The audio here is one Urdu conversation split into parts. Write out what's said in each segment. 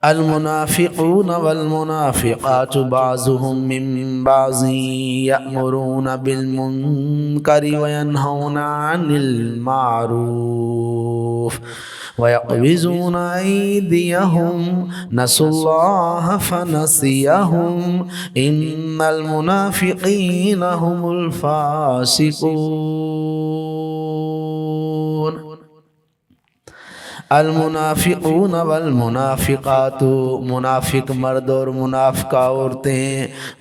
المنافقون والمنافقات بعضهم من بعض يأمرون بالمنكر وينهون عن المعروف ويقبضون أيديهم نسوا الله فنسيهم إن المنافقين هم الفاسقون المنافقون والمنافقات منافق مرد اور منافقہ عورتیں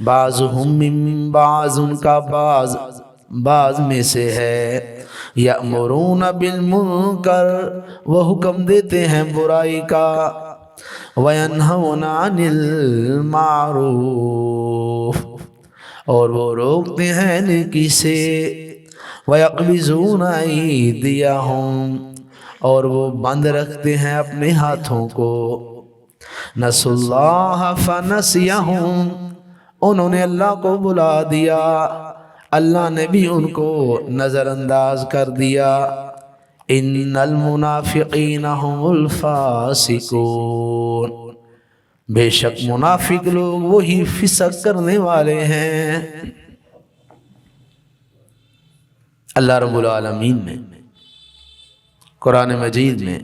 بعضهم من بعض ان کا بعض میں سے ہے یأمرون بالمنکر وہ حکم دیتے ہیں برائی کا وینہون عن المعروف اور وہ روکتے ہیں نیکی سے ویقبضون ایدیہم اور وہ بند رکھتے ہیں اپنے ہاتھوں کو نسوا اللہ فنسیہم انہوں نے اللہ کو بلا دیا اللہ نے بھی ان کو نظر انداز کر دیا ان المنافقین هم الفاسقون بے شک منافق لوگ وہی فسق کرنے والے ہیں۔ اللہ رب العالمین نے قرآن مجید میں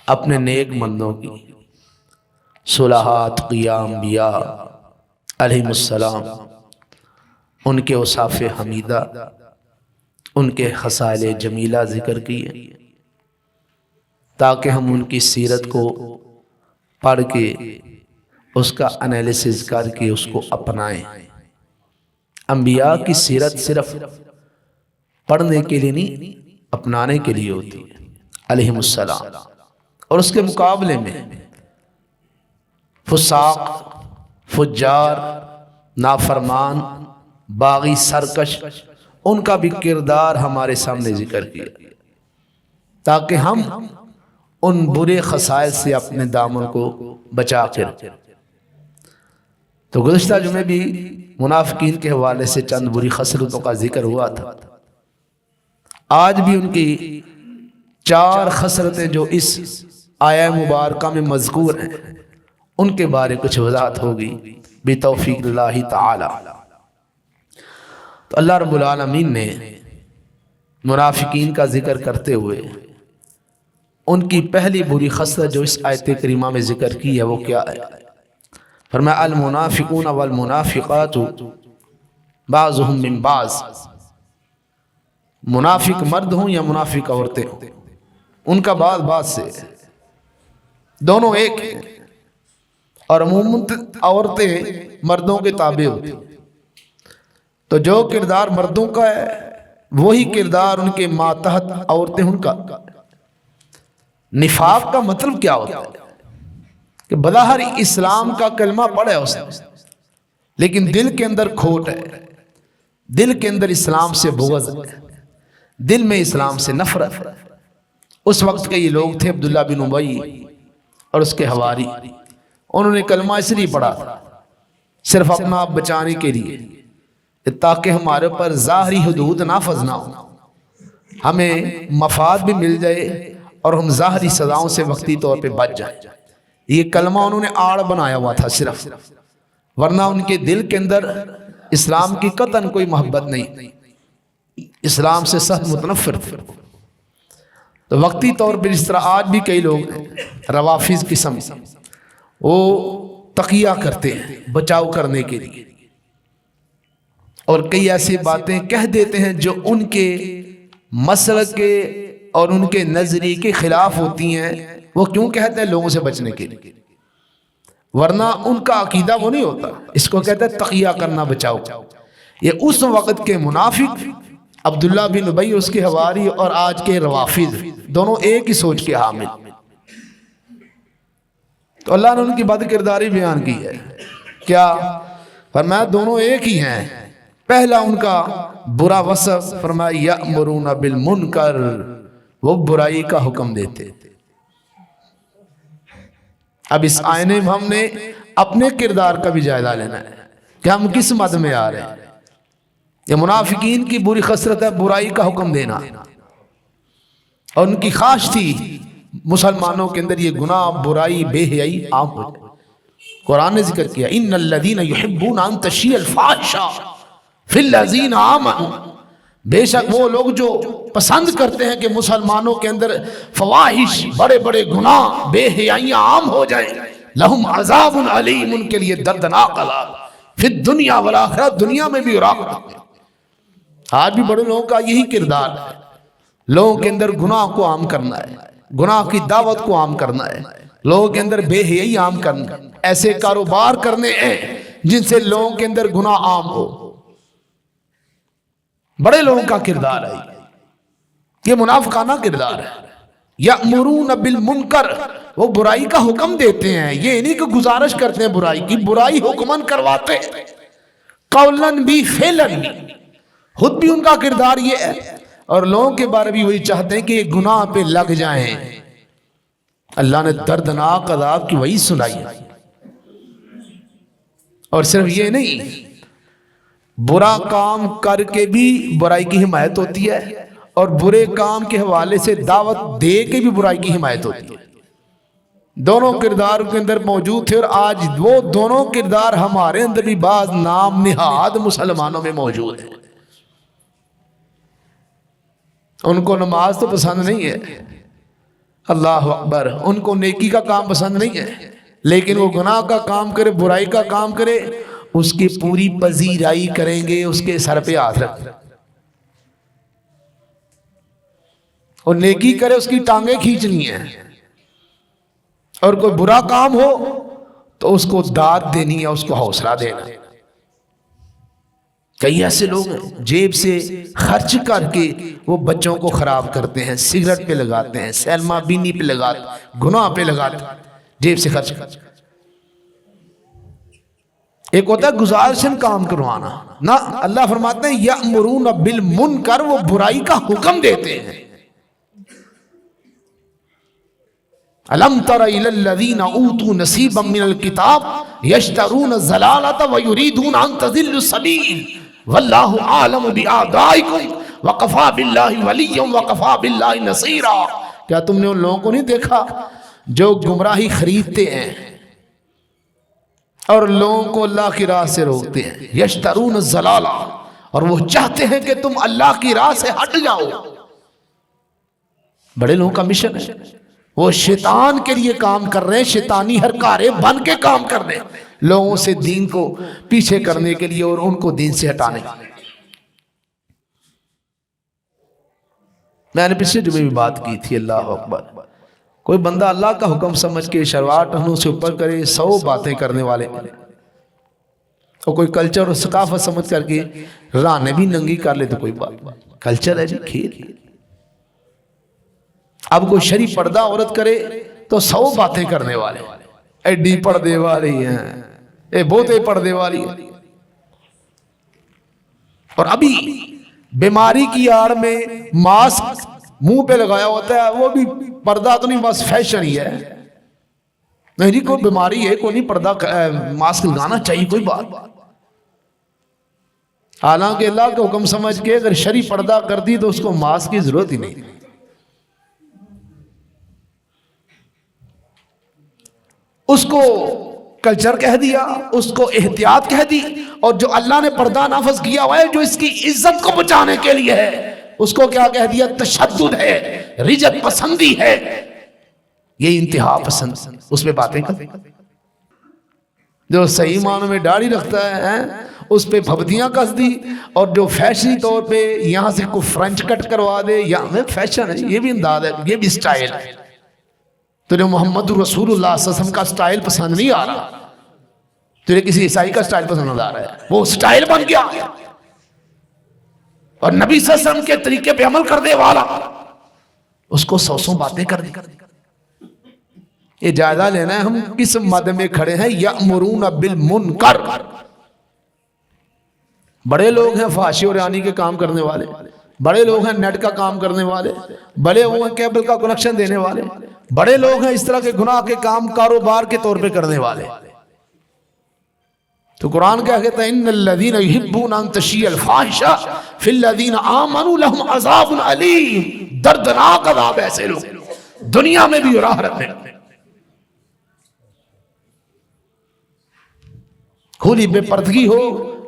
اپنے نیک بندوں کی صلحات قیام انبیاء علیہ السلام ان کے اوصاف حمیدہ ان کے خصائل جمیلہ ذکر کیے تاکہ ہم ان کی سیرت کو پڑھ کے اس کا انالیسز کر کے اس کو اپنائیں۔ انبیاء کی سیرت صرف پڑھنے کے لیے نہیں اپنانے کے لیے ہوتی ہے علیہم السلام، اور اس کے مقابلے میں فساق، فجار، نافرمان، باغی، سرکش ان کا بھی کردار ہمارے سامنے ذکر کیا تاکہ ہم ان برے خصائل سے اپنے دامن کو بچا کر۔ تو گزشتہ جمعے بھی منافقین کے حوالے سے چند بری خصلتوں کا ذکر ہوا تھا، آج بھی ان کی 4 خصلتیں جو اس آیہ مبارکہ میں مذکور ہیں ان کے بارے کچھ وضاحت ہوگی بتوفیق اللہ تعالی۔ تو اللہ رب العالمین نے منافقین کا ذکر کرتے ہوئے ان کی پہلی بری خصلت جو اس آیت کریمہ میں ذکر کی ہے وہ کیا ہے؟ فرمایا المنافقون والمنافقات بعضهم من بعض، منافق مرد ہوں یا منافق عورتیں ہوں ان کا بعض سے دونوں ایک ہیں، اور عموماً عورتیں مردوں کے تابع ہوتی ہیں، تو جو کردار مردوں کا ہے وہی کردار ان کے ماتحت عورتیں ان کا۔ نفاق کا مطلب کیا ہوتا ہے کہ بظاہر اسلام کا کلمہ پڑھا ہے اس نے لیکن دل کے اندر کھوٹ ہے، دل کے اندر اسلام سے بغض ہے، دل میں اسلام سے نفرت ہے۔ اس وقت کے یہ لوگ تھے عبداللہ بن ابی اور اس کے حواری، انہوں نے کلمہ اس لیے پڑھا صرف اپنا آپ بچانے کے لیے تاکہ ہمارے پر ظاہری حدود نافذ نہ ہو، ہمیں مفاد بھی مل جائے اور ہم ظاہری سزاؤں سے وقتی طور پہ بچ جائیں۔ یہ کلمہ انہوں نے آڑ بنایا ہوا تھا صرف، ورنہ ان کے دل کے اندر اسلام کی قطعاً کوئی محبت نہیں، اسلام سے سخت متنفر تھے۔ تو وقتی طور پر اس طرح آج بھی کئی لوگ روافض قسم وہ تقیہ کرتے ہیں بچاؤ کرنے کے لیے، اور کئی ایسی باتیں کہہ دیتے ہیں جو ان کے مسلک کے اور ان کے نظریے کے خلاف ہوتی ہیں۔ وہ کیوں کہتے ہیں؟ لوگوں سے بچنے کے لیے، ورنہ ان کا عقیدہ وہ نہیں ہوتا۔ اس کو کہتے ہیں تقیہ کرنا، بچاؤ۔ یہ اس وقت کے منافق عبداللہ بن ابی اس کے حواری اور آج کے روافض دونوں ایک ہی سوچ کے حامل۔ تو اللہ نے ان کی بد کرداری بیان کی ہے، کیا فرمایا؟ دونوں ایک ہی ہیں۔ پہلا ان کا برا وصف فرمایا یأمرون بالمنکر، وہ برائی کا حکم دیتے۔ اب اس آئینے میں ہم نے اپنے کردار کا بھی جائزہ لینا ہے کہ ہم کس مد میں آ رہے ہیں۔ یہ منافقین کی بری خصلت ہے برائی کا حکم دینا، اور ان کی خواہش تھی مسلمانوں کے اندر یہ گناہ، برائی، بے حیائی عام ہو جائے۔ قرآن نے ذکر کیا ان الذین یحبون ان تشیع الفاحشہ فی الذین آمنوا، بے شک وہ لوگ جو پسند کرتے ہیں کہ مسلمانوں کے اندر فواحش، بڑے بڑے گناہ، بے حیائیاں عام ہو جائیں، لہم عذاب علیم، ان کے لیے دردناک عذاب فی الدنیا والآخرہ، دنیا میں بھی اور آخرت میں۔ آج بھی بڑے لوگوں کا یہی کردار ہے، لوگوں کے اندر گناہ کو عام کرنا ہے، گناہ کی دعوت کو عام کرنا ہے، لوگوں کے اندر بے حیائی عام کرنا، ایسے کاروبار کرنے ہیں جن سے لوگوں کے اندر گناہ عام ہو۔ بڑے لوگوں کا کردار ہے یہ، منافقانہ کردار ہے۔ یأمرون بالمنکر، وہ برائی کا حکم دیتے ہیں، یہ نہیں کہ گزارش کرتے ہیں برائی کی، برائی حکمن کرواتے ہیں، قولن بھی فعلن بھی، خود بھی ان کا کردار یہ ہے، اور لوگوں کے بارے بھی وہی چاہتے ہیں کہ یہ گناہ پہ لگ جائیں۔ اللہ نے دردناک عذاب کی وہی سنائی، اور صرف یہ نہیں، برا کام کر کے بھی برائی کی حمایت ہوتی ہے، اور برے کام کے حوالے سے دعوت دے کے بھی برائی کی حمایت ہوتی ہے۔ دونوں کردار کے اندر موجود تھے، اور آج وہ دونوں کردار ہمارے اندر بھی بعض نام نہاد مسلمانوں میں موجود ہیں۔ ان کو نماز تو پسند نہیں ہے، اللہ اکبر، ان کو نیکی کا کام پسند نہیں ہے، لیکن وہ گناہ کا کام کرے، برائی کا کام کرے، اس کی پوری پذیرائی کریں گے، اس کے سر پہ ہاتھ رکھ، اور نیکی کرے اس کی ٹانگیں کھینچنی ہیں، اور کوئی برا کام ہو تو اس کو داد دینی ہے، اس کو حوصلہ دینا۔ کئی ایسے لوگ ہیں جیب سے خرچ کر کے وہ بچوں کو خراب کرتے ہیں، سگریٹ پہ لگاتے ہیں، سینما بینی پہ لگاتے ہیں، گناہ پہ لگاتے ہیں، جیب سے خرچ کر۔ ایک ہوتا ہے گزارشن کام کروانا، نہ، اللہ فرماتے ہیں یأمرون بالمنکر، وہ برائی کا حکم دیتے ہیں۔ الم تر الی الذین اوتوا نصیبا من الکتاب یشترون الضلالۃ ویریدون ان تضلوا السبیل واللہ اعلم باعدائکم وکفی باللہ ولیا وکفی باللہ نصیرا۔ کیا تم نے ان لوگوں کو نہیں دیکھا جو گمراہی خریدتے ہیں اور لوگوں کو اللہ کی راہ سے روکتے ہیں؟ یشترون الضلالہ، اور وہ چاہتے ہیں کہ تم اللہ کی راہ سے ہٹ جاؤ۔ بڑے لوگوں کا مشن ہے، وہ شیطان کے لیے کام کر رہے ہیں، شیطانی ہرکارے بن کے کام کر رہے ہیں، لوگوں سے دین کو پیچھے کرنے کے لیے اور ان کو دین سے ہٹانے کے لیے۔ میں نے پچھلے جمعے بھی بات کی تھی، اللہ اکبر، کوئی بندہ اللہ کا حکم سمجھ کے شلوار ٹہنوں سے اوپر کرے، 100 باتیں کرنے والے، اور کوئی کلچر اور ثقافت سمجھ کر کے رانے بھی ننگی کر لے تو کوئی بات، کلچر ہے جی، کھیل۔ اب کوئی شرعی پردہ عورت کرے تو 100 باتیں کرنے والے، ایڈی پردے والی ہیں، اے بہتے پردے والی ہیں۔ اور ابھی بیماری کی آڑ میں ماسک منہ پہ لگایا ہوتا ہے، وہ بھی پردہ تو نہیں، بس فیشن ہی ہے۔ نہیں، کوئی بیماری ہے، کوئی نہیں پردہ ماسک لگانا چاہیے، کوئی بات۔ حالانکہ اللہ کا حکم سمجھ کے اگر شرعی پردہ کرتی تو اس کو ماسک کی ضرورت ہی نہیں۔ اس کو کلچر کہہ دیا، اس کو احتیاط کہہ دی، اور جو اللہ نے پردہ نافذ کیا ہوا ہے، جو اس کی عزت کو بچانے کے لیے ہے، اس کو کیا کہہ دیا؟ تشدد ہے، رجت پسندی ہے، یہ انتہا پسند، اس پہ باتیں کر۔ جو صحیح معنوں میں داڑھی رکھتا ہے اس پہ پھپتیاں کس دی، اور جو فیشنی طور پہ یہاں سے کوئی فرنچ کٹ کروا دے، یہاں فیشن ہے، یہ بھی انداز ہے، یہ بھی سٹائل ہے۔ تجھے محمد رسول اللہ صلی اللہ علیہ وسلم کا سٹائل پسند نہیں آ رہا، تجھے کسی عیسائی کا سٹائل پسند آ رہا ہے، وہ سٹائل بن گیا ہے، اور نبی صلی اللہ علیہ وسلم کے طریقے پہ عمل کرنے والا اس کو 100 باتیں کر دی۔ یہ جائزہ لینا ہے ہم کس مد میں کھڑے ہیں۔ یأمرون بالمنکر، بڑے لوگ ہیں فحاشی اور رانی کے کام کرنے والے، بڑے لوگ ہیں نیٹ کا کام کرنے والے، بڑے لوگ ہیں کیبل کا کنیکشن دینے والے، بڑے لوگ ہیں اس طرح کے گناہ کے کام کاروبار کے طور پہ کرنے والے۔ تو قرآن کیا کہتا ہے؟ ان الذین یحبون ان تشیع الفاحشہ فی الذین آمنوا لہم عذاب علیم، دردناک عذاب ایسے لوگ دنیا میں بھی اور آخرت میں۔ کھلی بے پردگی ہو،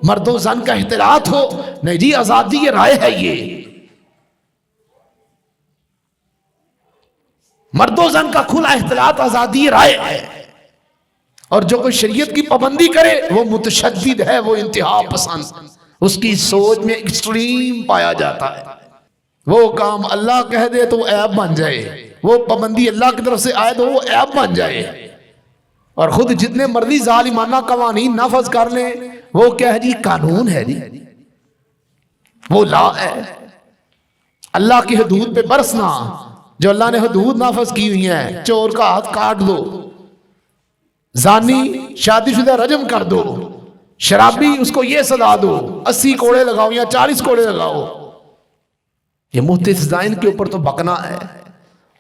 مرد و زن کا اختلاط ہو، نہیں جی آزادی رائے ہے یہ، مرد و زن کا کھلا اختلاط آزادی رائے ہے، اور جو کوئی شریعت کی پابندی کرے وہ متشدد ہے، وہ انتہا پسند، اس کی سوچ میں ایکسٹریم پایا جاتا ہے۔ وہ کام اللہ کہہ دے تو وہ عیب بن جائے، وہ پابندی اللہ کی طرف سے آئے تو وہ عیب بن جائے، اور خود جتنے مرضی ظالمانہ قوانین نافذ کر لیں وہ کیا ہے جی قانون ہے جی، وہ لا ہے۔ اللہ کی حدود پہ برسنا، جو اللہ نے حدود نافذ کی ہوئی ہیں، چور کا ہاتھ کاٹ دو، زانی شادی شدہ رجم کر دو، شرابی اس کو یہ سزا دو، 80 کوڑے لگاؤ یا 40 کوڑے لگاؤ، یہ متزائن کے اوپر تو بکنا ہے،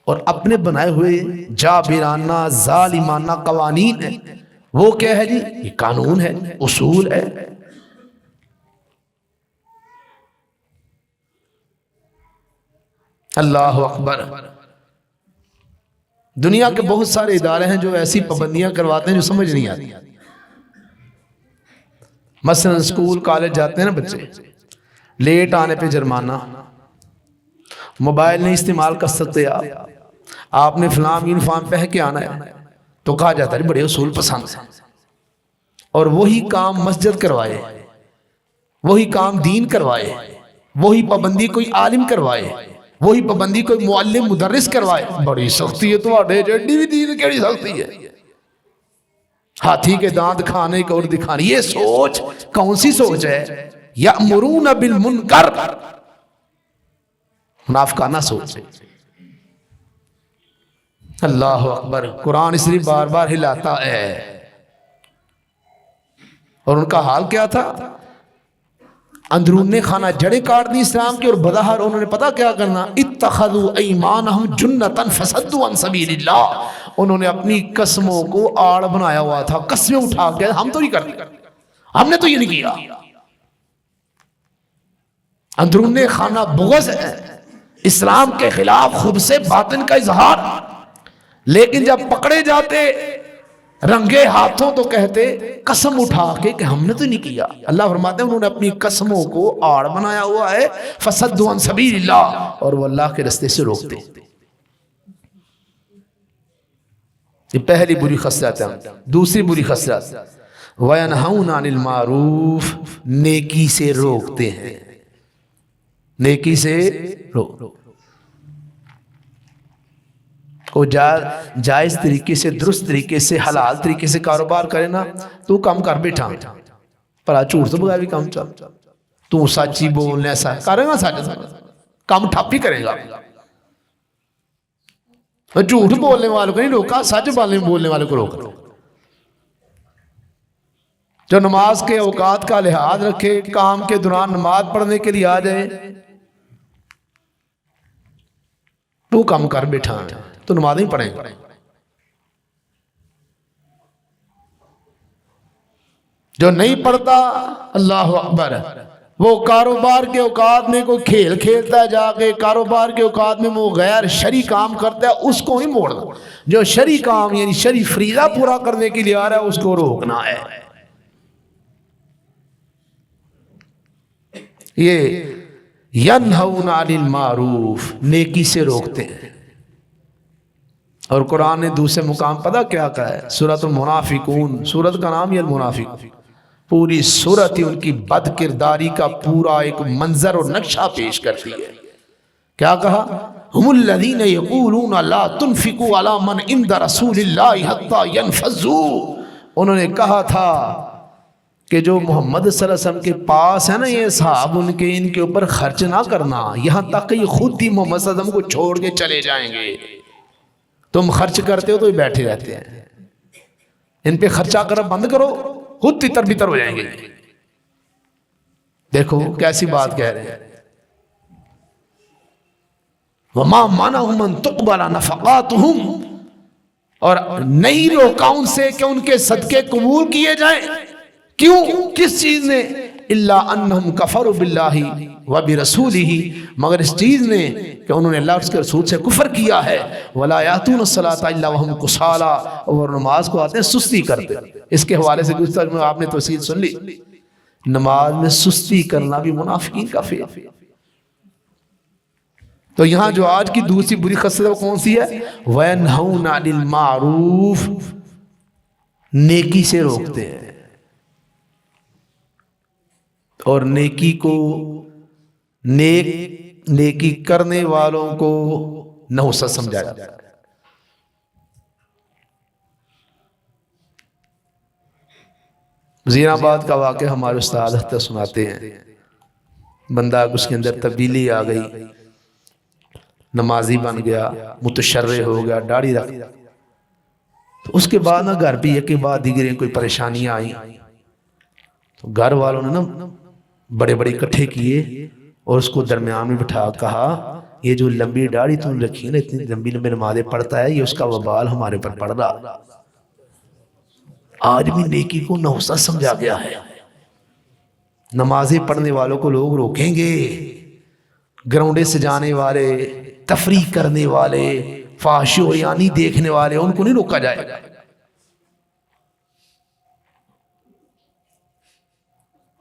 اور اپنے بنائے ہوئے جابرانہ ظالمانہ قوانین ہیں، وہ کیا ہے جی یہ قانون ہے، اصول ہے۔ اللہ اکبر۔ دنیا کے بہت سارے ادارے ہیں جو ایسی پابندیاں کرواتے ہیں جو سمجھ نہیں آتی۔ مثلا اسکول کالج جاتے ہیں نا بچے، لیٹ آنے پہ جرمانہ، موبائل نہیں استعمال کر سکتے آپ نے فلاں یونیفارم پہن کے آنا ہے، تو کہا جاتا ہے بڑے اصول پسند، اور وہی کام مسجد کروائے، وہی کام دین کروائے، وہی پابندی کوئی عالم کروائے، وہی پابندی کوئی معلم مدرس کروائے، بڑی سختی ہے تمہارے جڑی بھی دین کیڑی سختی ہے، ہاتھی کے دانت کھانے کو اور دکھانے، یہ سوچ کون سی سوچ ہے؟ یأمرون بالمنکر، منافقانہ سوچ ہے۔ اللہ اکبر۔ قرآن اس لیے بار بار ہلاتا ہے، اور ان کا حال کیا تھا؟ اندرون خانہ جڑیں کاٹ دی اسلام کے، اور بظاہر انہوں نے پتا کیا کرنا، اتخذوا ایمانہم جنتا فصدوا عن سبیل اللہ، انہوں نے اپنی قسموں کو آڑ بنایا ہوا تھا، قسمیں اٹھا کے ہم تو نہیں کرتے، ہم نے تو یہ نہیں کیا۔ اندرون خانہ بغض ہے، اسلام کے خلاف خود سے باطن کا اظہار، لیکن جب پکڑے جاتے رنگے ہاتھوں تو کہتے قسم اٹھا کے کہ ہم نے تو نہیں کیا۔ اللہ فرماتے ہیں انہوں نے اپنی قسموں کو آڑ بنایا ہوا ہے، فصدوا عن سبیل اللہ، اور وہ اللہ کے راستے سے روکتے۔ یہ پہلی بری خصلت ہے۔ دوسری بری خصلت وَيَنْهَوْنَ عَنِ الْمَعْرُوفِ، نیکی سے روکتے ہیں، نیکی سے روک۔ کو جائز طریقے سے، درست طریقے سے، حلال طریقے سے کاروبار کرے نا، تو کم کر بیٹھا پر جھوٹ تو بغیر بھی کام چل، تو سچی بولنے ایسا کرے گا، سچ کام ٹھپ ہی کرے گا۔ جھوٹ بولنے والوں کو نہیں روکا، سچ بولنے والوں کو روکا۔ جو نماز کے اوقات کا لحاظ رکھے، کام کے دوران نماز پڑھنے کے لیے آ جائے، تو کام کر بیٹھا تو نماز نہیں پڑھیں گے۔ جو نہیں پڑھتا، اللہ اکبر، وہ کاروبار کے اوقات میں کوئی کھیل کھیلتا ہے، جا کے کاروبار کے اوقات میں وہ غیر شرعی کام کرتا ہے، اس کو ہی موڑنا۔ جو شرعی کام یعنی شرعی فریضہ پورا کرنے کے لیے آ رہا ہے، اس کو روکنا ہے۔ یہ ینہون عن المعروف، نیکی سے روکتے ہیں۔ اور قرآن نے دوسرے مقام پتہ کیا کہا ہے؟ سورۃ المنافقون، سورت کا نام ہی المنافق، پوری سورت ہی ان کی بد کرداری کا پورا ایک منظر اور نقشہ پیش کرتی ہے۔ کیا کہا؟ ہم الذین یقولون لا تنفقوا علی من عند رسول اللہ حتی ینفضوا، انہوں نے کہا تھا کہ جو محمد صلی اللہ علیہ وسلم کے پاس ہے نا یہ صحاب، ان کے اوپر خرچ نہ کرنا، یہاں تک کہ یہ خود ہی محمد صلی اللہ علیہ وسلم کو چھوڑ کے چلے جائیں گے۔ تم خرچ کرتے ہو تو یہ بیٹھے رہتے ہیں، ان پہ خرچہ کرنا بند کرو، خود تتر بتر ہو جائیں گے۔ دیکھو کیسی بات کہہ رہے ہیں۔ وَمَا مَنَعَهُمْ أَن تُقْبَلَ نَفَقَاتُهُمْ، اور نہیں روکا ان سے کہ ان کے صدقے قبول کیے جائیں۔ کیوں؟ کس چیز نے؟ الا انہم کفروا باللہ و برسولہ، مگر اس چیز نے کہ انہوں نے اللہ اور اس کے رسول سے کفر کیا ہے، ولا یاتون الصلاۃ الا وهم کسالى، اور نماز کو آتے ہیں سستی کرتے۔ اس کے حوالے سے گزشتہ میں آپ نے تفصیل سن لی، نماز میں سستی کرنا بھی منافقین کا فعل ہے۔ تو یہاں جو آج کی دوسری بری خصلت وہ کون سی ہے؟ وَيَنْهَوْنَ عَنِ الْمَعْرُوفِ، نیکی سے روکتے ہیں، اور نیکی کو، نیکی کرنے والوں کو نحوست سمجھا جاتا ہے۔ وزیر آباد کا واقعہ ہمارے استاد اختر سناتے ہیں، بندہ اس کے اندر تبدیلی آ گئی، نمازی بن گیا، متشرع ہو گیا، داڑھی رکھ، تو اس کے بعد نا گھر پہ ایک کے بعد دیگریں کوئی پریشانیاں آئیں، تو گھر والوں نے نا بڑے بڑے اکٹھے کیے اور اس کو درمیان میں بٹھا کہا یہ جو لمبی داڑھی تم رکھی نا، اتنی لمبی لمبی نمازیں پڑھتا ہے، یہ اس کا وبال ہمارے پر پڑ رہا۔ آج بھی نیکی کو نحوست سمجھا گیا ہے۔ نمازیں پڑھنے والوں کو لوگ روکیں گے، گراؤنڈے سجانے والے، تفریح کرنے والے، فحش و عریانی دیکھنے والے، ان کو نہیں روکا جائے گا۔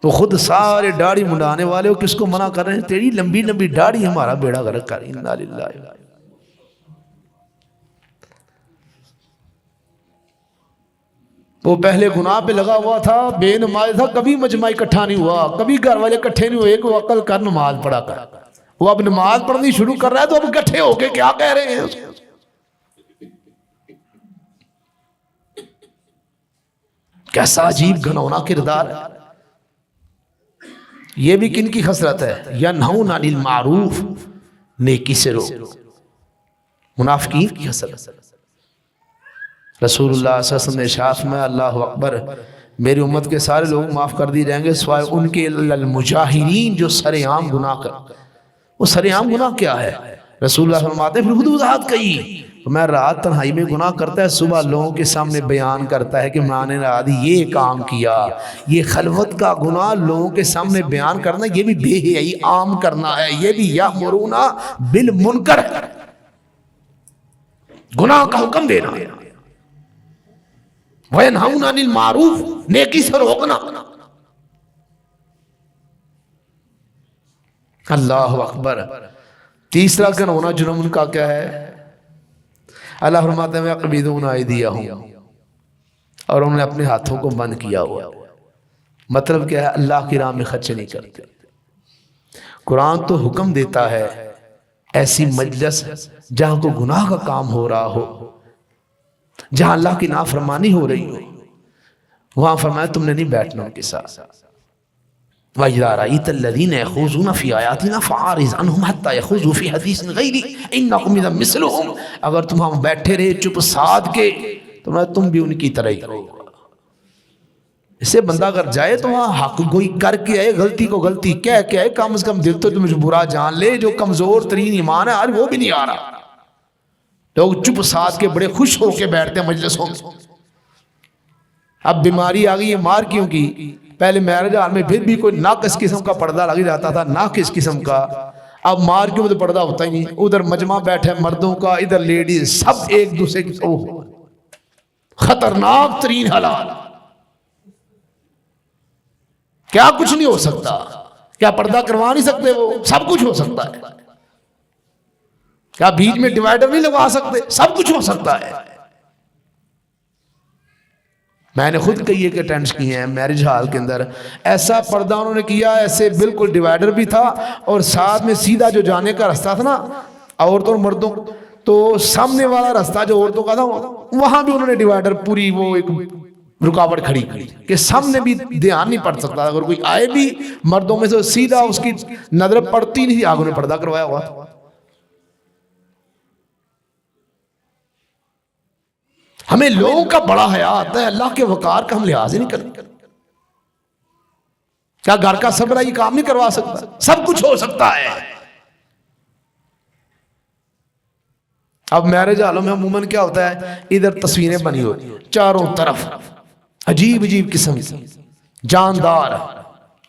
تو خود سارے داڑھی منڈانے والے ہو کس کو منع کر رہے ہیں؟ تیری لمبی لمبی داڑھی ہمارا بیڑا غرق کر رہی۔ انا للہ۔ وہ پہلے گناہ پہ لگا ہوا تھا، بے نماز تھا، کبھی مجمع اکٹھا نہیں ہوا، کبھی گھر والے اکٹھے نہیں ہوئے، ایک عقل کر نماز پڑھا کر۔ وہ اب نماز پڑھنی شروع کر رہا ہے تو اب اکٹھے ہو کے کیا کہہ رہے ہیں؟ کیسا عجیب گھنونا کردار ہے۔ یہ بھی کن کی خصلت ہے؟ ینہون عن المعروف، نیکی سے روک، منافقین کی خصلت۔ رسول اللہ صلی اللہ علیہ وسلم نے ارشاد میں اللہ اکبر، میری امت کے سارے لوگ معاف کر دی جائیں گے سوائے ان کے المجاہرین جو سر عام گناہ کر۔ وہ سر عام گناہ کیا ہے؟ رسول اللہ فرماتے ہیں پھر خود وضاحت کہی، میں رات تنہائی میں گناہ کرتا ہے، صبح لوگوں کے سامنے بیان کرتا ہے کہ میں نے رات یہ کام کیا۔ یہ خلوت کا گناہ لوگوں کے سامنے بیان کرنا، یہ بھی بے حیائی عام کرنا ہے، یہ بھی یامرون بالمنکر، گناہ کا حکم دینا، وینہون عن المعروف، نیکی سے روکنا۔ اللہ اکبر۔ تیسرا گناہ جرم ان کا کیا ہے؟ اللہ فرماتے ہیں یقبضون ایدیہم، اور انہوں نے اپنے ہاتھوں کو بند کیا ہوا۔ مطلب کیا ہے؟ اللہ کی راہ میں خرچ نہیں کرتے۔ قرآن تو حکم دیتا ہے ایسی مجلس جہاں کو گناہ کا کام ہو رہا ہو، جہاں اللہ کی نافرمانی ہو رہی ہو، وہاں فرمایا تم نے نہیں بیٹھنا ان کے ساتھ۔ وَإِذَا رَأَيْتَ الَّذِينَ يَخُوضُونَ فِي آيَاتِنَا فَأَعْرِضْ عَنْهُمْ حَتَّى يَخُوضُوا فِي حَدِيثٍ غَيْرِهِ إِنَّكُمْ إِذًا مِثْلُهُمْ، اگر تم ہم بیٹھے رہے چپ سادھ کے تو تم بھی ان کی طرح ہی ہو۔ اسے بندہ اگر جائے تو وہاں حق گوئی کر کے آئے، غلطی کو غلطی کہہ کے آئے، کم از کم دل تو تمہیں برا جان لے۔ جو کمزور ترین ایمان ہے آج وہ بھی نہیں آ رہا۔ لوگ چپ سادھ کے بڑے خوش ہو کے بیٹھتے ہیں مجلسوں میں۔ اب بیماری آ گئی ہے مار کیوں کی؟ پہلے میرج ہال میں پھر بھی کوئی ناقص قسم کا پردہ لگ جاتا تھا، ناقص قسم کا، اب مار کیوں تو پردہ ہوتا ہی نہیں۔ ادھر مجمع بیٹھے مردوں کا، ادھر لیڈیز، سب ایک دوسرے کی خطرناک ترین حالات۔ کیا کچھ نہیں ہو سکتا؟ کیا پردہ کروا نہیں سکتے؟ وہ سب کچھ ہو سکتا ہے۔ کیا بیچ میں ڈیوائیڈر نہیں لگوا سکتے؟ سب کچھ ہو سکتا ہے۔ میں نے خود کئی ایک اٹینڈس کیے ہیں میرج ہال کے اندر، ایسا پردہ انہوں نے کیا، ایسے بالکل ڈیوائیڈر بھی تھا اور ساتھ میں سیدھا جو جانے کا رستہ تھا نا عورتوں اور مردوں، تو سامنے والا رستہ جو عورتوں کا تھا وہاں بھی انہوں نے ڈیوائیڈر پوری وہ ایک رکاوٹ کھڑی کہ سامنے بھی دھیان نہیں پڑ سکتا، اگر کوئی آئے بھی مردوں میں سے سیدھا اس کی نظر پڑتی نہیں، آگے نے پردہ کروایا ہوا تھا۔ ہمیں لوگوں کا بڑا حیا آتا ہے، اللہ کے وقار کا ہم لحاظ ہی نہیں کرتے۔ کیا گھر کا سربراہ یہ کام نہیں کروا سکتا؟ سب کچھ ہو سکتا ہے۔ اب میرج ہالوں میں عموماً کیا ہوتا ہے، ادھر تصویریں بنی ہوتی ہیں چاروں طرف عجیب عجیب قسم کی، جاندار،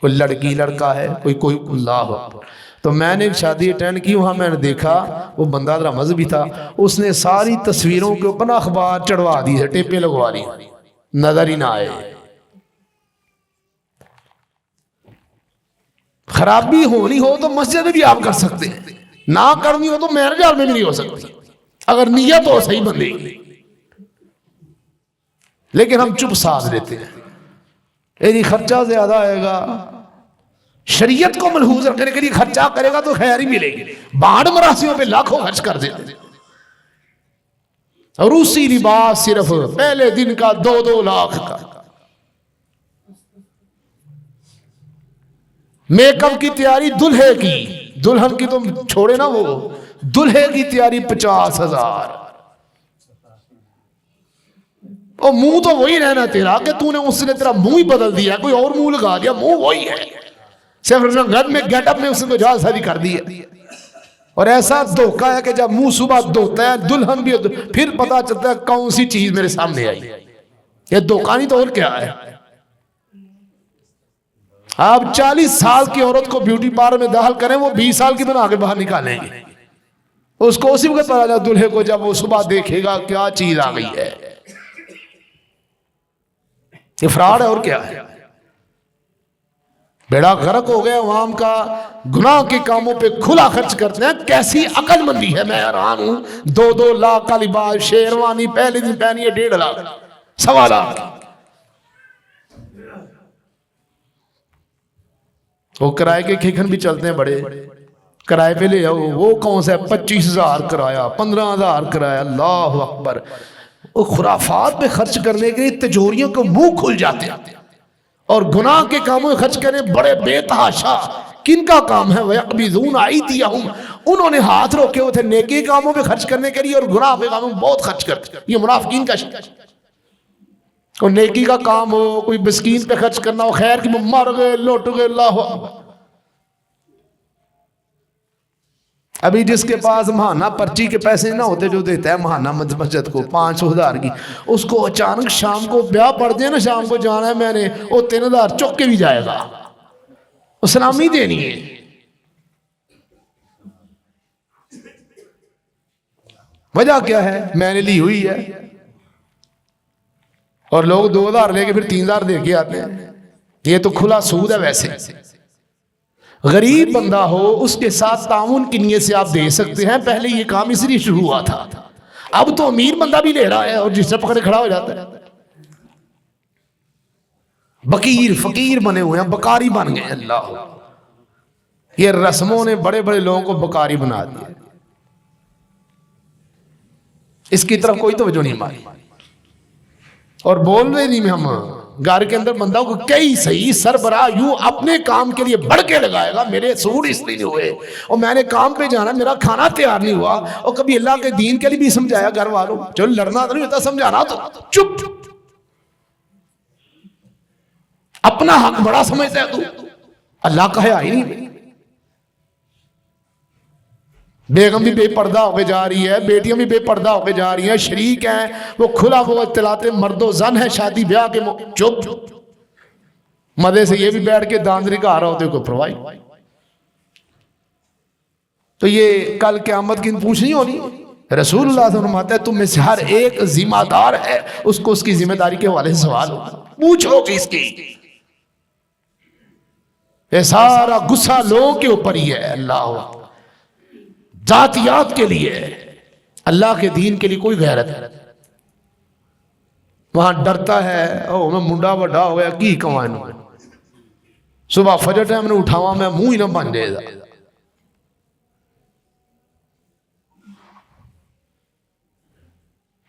کوئی لڑکی لڑکا ہے، کوئی اللہ اکبر۔ تو میں نے ایک شادی اٹینڈ کی، وہاں میں نے دیکھا وہ بندہ ذرا مذہبی تھا، اس نے ساری تصویروں کے اوپر اخبار چڑھوا دی ہے، ٹیپیں لگوا دی، نظر ہی نہ آئے۔ خرابی ہونی ہو تو مسجد میں بھی آپ کر سکتے ہیں، نہ کرنی ہو تو میرے جال میں بھی نہیں ہو سکتی، اگر نیت ہو صحیح بندے کی۔ لیکن ہم چپ ساتھ دیتے ہیں، یعنی خرچہ زیادہ آئے گا، شریعت کو ملحوظ رکھنے کے لیے خرچہ کرے گا تو خیر ہی ملے گی، بانڈ مراسیوں پہ لاکھوں خرچ کر دیتے ہیں۔ روسی لباس صرف پہلے دن کا 2-2 لاکھ کا، میک اپ کی تیاری دلہے کی، دلہن کی تم چھوڑے نا، وہ دلہے کی تیاری 50,000۔ اور منہ تو وہی رہنا تیرا کہ تو نے اس نے تیرا منہ ہی بدل دیا، کوئی اور منہ لگا دیا، منہ وہی ہے، صرف گھر میں گیٹ اپ میں اس نے تو جہاز شادی کر دی ہے۔ اور ایسا دھوکہ ہے کہ جب منہ صبح دھوتا ہے دلہن بھی، پھر پتا چلتا ہے کون سی چیز میرے سامنے آئی، یہ دھوکہ نہیں تو اور کیا ہے۔ آپ 40 سال کی عورت کو بیوٹی پارلر میں داخل کریں، وہ 20 سال کی بنا کے باہر نکالیں گے، اس کو اسی وقت پتا چلا دلہے کو جب وہ صبح دیکھے گا کیا چیز آ گئی ہے۔ یہ فراڈ ہے اور کیا ہے، بیڑا غرق ہو گیا عوام کا، گناہ کے کاموں پہ کھلا خرچ کرتے ہیں۔ کیسی عقل مندی ہے، میں حیران ہوں۔ 2-2 لاکھ کا لباس، شیروانی پہلے دن پہنی ہے 1.5 لاکھ 1.25 لاکھ، وہ کرائے کے کھیکن بھی چلتے ہیں بڑے، کرائے پہ لے آؤ، وہ کون سا ہے 25,000 کرایہ، 15,000 کرایہ، اللہ اکبر۔ وہ خرافات پہ خرچ کرنے کے لیے تجوریوں کو منہ کھل جاتے ہیں، اور گناہ کے کاموں میں خرچ کرنے بڑے بے تحاشا۔ کن کا کام ہے؟ وَيَقْبِضُونَ أَيْدِيَهُمْ، انہوں نے ہاتھ روکے ہوئے تھے نیکی کاموں پہ خرچ کرنے کے لیے، اور گناہ کے کاموں میں بہت خرچ کرتے۔ یہ منافقین کا شکل۔ کوئی نیکی کا کام ہو، کوئی مسکین پہ خرچ کرنا ہو، خیر کی مر گئے لوٹ گئے، اللہ اکبر۔ ابھی جس کے پاس ماہانہ پرچی کے پیسے نہ ہوتے، جو دیتا ہے ماہانہ مسجد کو 500,000 کی، اس کو اچانک شام کو بیاہ پڑ دے نا، شام کو جانا ہے میں نے، وہ 3,000 چک کے بھی جائے گا، وہ سلامی دینی ہے۔ وجہ کیا ہے؟ میں نے لی ہوئی ہے، اور لوگ 2,000 لے کے پھر 3,000 دے کے آتے ہیں۔ یہ تو کھلا سود ہے۔ ویسے غریب بندہ ہو، اس کے ساتھ تعاون کی نیت سے آپ دے سکتے ہیں، پہلے یہ کام اس لیے شروع ہوا تھا، اب تو امیر بندہ بھی لے رہا ہے اور جس سے پکڑے کھڑا ہو جاتا ہے۔ بکیر فقیر بنے ہوئے ہیں، بکاری بن گئے، اللہ۔ یہ رسموں نے بڑے بڑے لوگوں کو بکاری بنا دیا، اس کی طرف کوئی توجہ نہیں ہماری، اور بول رہے نہیں ہم۔ گھر کے اندر بندہ کو کئی صحیح سربراہ یوں اپنے کام کے لیے بڑھ کے لگائے گا، میرے سور اس لیے نہیں ہوئے، اور میں نے کام پہ جانا، میرا کھانا تیار نہیں ہوا، اور کبھی اللہ کے دین کے لیے بھی سمجھایا گھر والوں، جو لڑنا تو نہیں ہوتا، سمجھانا تو چپ، اپنا حق بڑا سمجھتا ہے تو، اللہ کا حیا ہی نہیں۔ بیگم بھی بے پردہ ہو کے جا رہی ہے، بیٹیاں بھی بے پردہ ہو کے جا رہی ہیں، شریک ہیں وہ کھلا وہ اطلاعات مرد و زن ہے شادی بیاہ کے چپ، مزے سے یہ بھی بیٹھ کے داندری کا آ رہا ہوتے کوئی پرواہی۔ تو یہ کل قیامت کی پوچھ نہیں ہونی۔ رسول اللہ صلی اللہ علیہ وسلم فرماتا ہے تم میں سے ہر ایک ذمہ دار ہے، اس کو اس کی ذمہ داری کے حوالے سے سوال ہو، پوچھو کہ اس کی۔ یہ سارا غصہ لوگوں کے اوپر ہی ہے، اللہ ذاتیات کے لیے، اللہ کے دین کے لیے کوئی غیرت ہے وہاں ڈرتا ہے، او میں منڈا بڑا ہو گیا کی کمائنوں، صبح فجر ٹائم نے اٹھاوا میں منہ ہی نہ بن جائے گا۔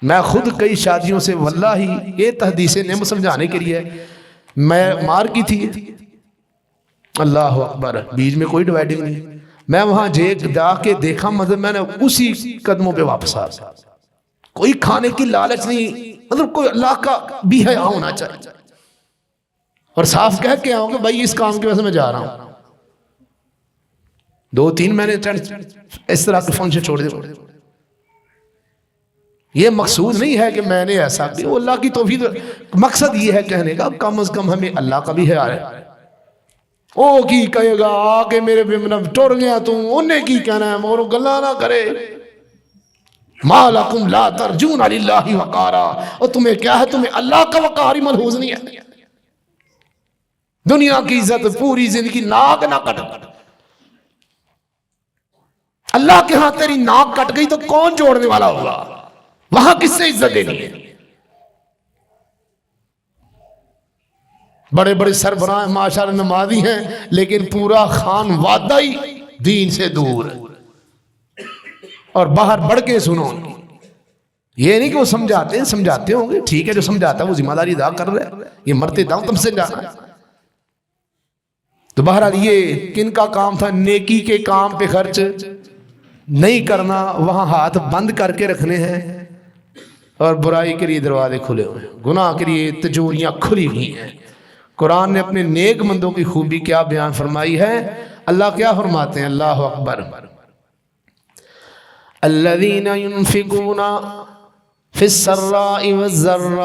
میں خود کئی شادیوں سے واللہ یہ تحدیث نعمت سمجھانے کے لیے میں مار کی تھی، اللہ اکبر، بیچ میں کوئی ڈیوائیڈنگ نہیں، میں وہاں جا کے دیکھا، مطلب میں نے اسی قدموں پہ واپس آ، کوئی کھانے کی لالچ نہیں، مطلب کوئی اللہ کا بھی حیا ہونا چاہیے، اور صاف کہہ کے آؤں کہ بھائی اس کام کی وجہ سے میں جا رہا ہوں۔ 2-3 میں نے اس طرح کے فنکشن چھوڑ دے۔ یہ مقصود نہیں ہے کہ میں نے ایسا کیا، وہ اللہ کی توفیق، مقصد یہ ہے کہنے کا کم از کم ہمیں اللہ کا بھی حیا ہے، وہ کی کہے گا آ کے میرے بمنا ٹر گیا تو انہیں کی کہنا ہے مگر گلا نہ کرے ما لکم لا ترجون للہ وقارا، اور تمہیں کیا ہے، تمہیں اللہ کا وقار ہی ملحوظ نہیں ہے، دنیا کی عزت پوری زندگی ناک نہ کٹ، اللہ کے ہاں تیری ناک کٹ گئی تو کون جوڑنے والا ہوگا، وہاں کس سے عزت دینی ہے؟ بڑے بڑے سربراہ ماشاءاللہ نمازی ہیں لیکن پورا خان وادہ ہی دین سے دور ہے، اور باہر بڑھ کے سنو، یہ نہیں کہ وہ سمجھاتے ہوں گے، ٹھیک ہے، جو سمجھاتا ہے وہ ذمہ داری ادا کر رہے ہیں، یہ مرتے دم تم سے جانا ہے۔ تو بہرحال یہ کن کا کام تھا؟ نیکی کے کام پہ خرچ نہیں کرنا، وہاں ہاتھ بند کر کے رکھنے ہیں، اور برائی کے لیے دروازے کھلے ہوئے ہیں، گناہ کے لیے تجوریاں کھلی ہوئی ہیں۔ قرآن نے اپنے نیک بندوں کی خوبی کیا بیان فرمائی ہے؟ اللہ کیا فرماتے ہیں؟ اللہ اکبر، الذین ينفقون فی السراء والضراء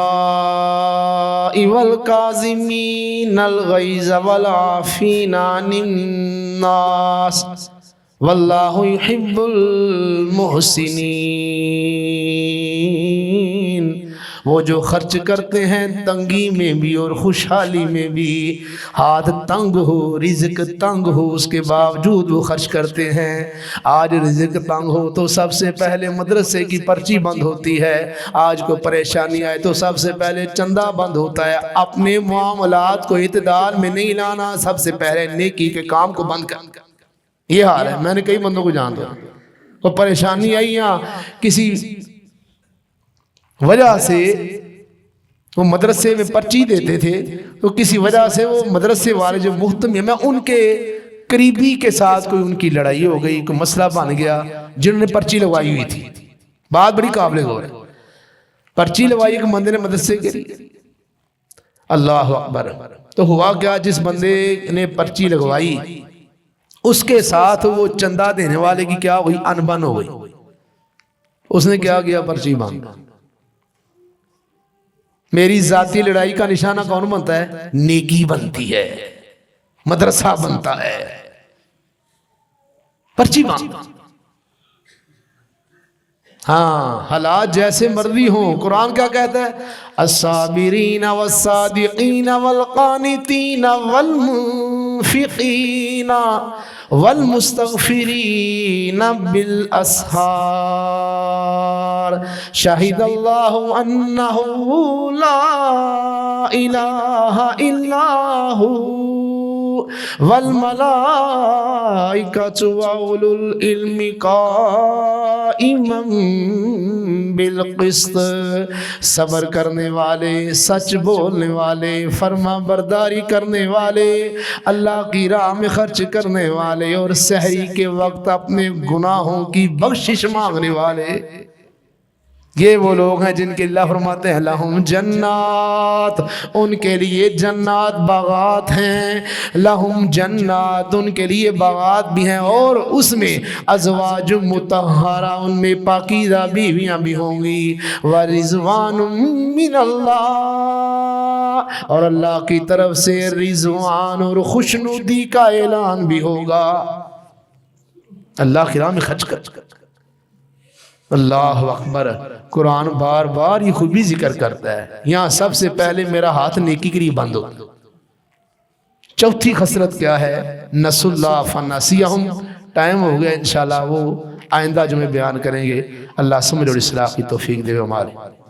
والکاظمین الغیظ والعافین عن الناس واللہ یحب المحسنین، وہ جو خرچ کرتے ہیں تنگی میں بھی اور خوشحالی میں بھی، ہاتھ تنگ ہو، رزق تنگ ہو، اس کے باوجود وہ خرچ کرتے ہیں۔ آج رزق تنگ ہو تو سب سے پہلے مدرسے کی پرچی بند ہوتی ہے، آج کو پریشانی آئے تو سب سے پہلے چندہ بند ہوتا ہے، اپنے معاملات کو اعتدال میں نہیں لانا، سب سے پہلے نیکی کے کام کو بند کر، یہ حال ہے۔ میں نے کئی بندوں کو جانتا ہوں، وہ پریشانی آئی یا کسی وجہ سے وہ مدرسے میں پرچی دیتے تھے، تو کسی وجہ سے وہ مدرسے والے جو محتمی، میں ان کے قریبی کے ساتھ کوئی ان کی لڑائی ہو گئی، کوئی مسئلہ بن گیا، جنہوں نے پرچی لگوائی ہوئی تھی، بات بڑی قابل غور ہے، پرچی لگوائی ایک بندے نے مدرسے کے لیے، اللہ اکبر۔ تو ہوا کیا، جس بندے نے پرچی لگوائی اس کے ساتھ وہ چندہ دینے والے کی کیا ہوئی، انبن ہو گئی، اس نے کیا کیا، پرچی مانگ۔ میری ذاتی لڑائی کا نشانہ کون بنتا ہے؟ نیکی بنتی ہے، مدرسہ بنتا ہے، پرچی مانگ۔ ہاں، حالات جیسے مرضی ہوں، قرآن کیا کہتا ہے؟ الصابرین والصادقین والقانتین والمنفقین والمستغفرین بالاسحار شہد اللہ انہ لا الہ الا ہو والملائکۃ واولو العلم قائما بالقسط، صبر کرنے والے، سچ بولنے والے، فرما برداری کرنے والے، اللہ کی راہ میں خرچ کرنے والے، اور سحری کے وقت اپنے گناہوں کی بخشش مانگنے والے، یہ وہ لوگ ہیں جن کے اللہ فرماتے ہیں لہم جنات، ان کے لیے جنات باغات ہیں، لہم جنات، ان کے لیے باغات بھی ہیں، اور اس میں ازواج مطہرہ، ان میں پاکیزہ بیویاں بھی ہوں گی، ورضوان من اللہ، اور اللہ کی طرف سے رضوان اور خوشنودی کا اعلان بھی ہوگا، اللہ کی راہ میں خرچ کر۔ اللہ اکبر، قرآن بار بار یہ خوبی ذکر کرتا ہے، یہاں سب سے پہلے میرا ہاتھ نیکی کے لیے بند ہو۔ چوتھی خصلت کیا ہے؟ نسوا اللہ فنسیہم، ٹائم ہو گیا، انشاءاللہ وہ آئندہ جو میں بیان کریں گے، اللہ سمجھ اور اصلاح کی توفیق دے ہمارے۔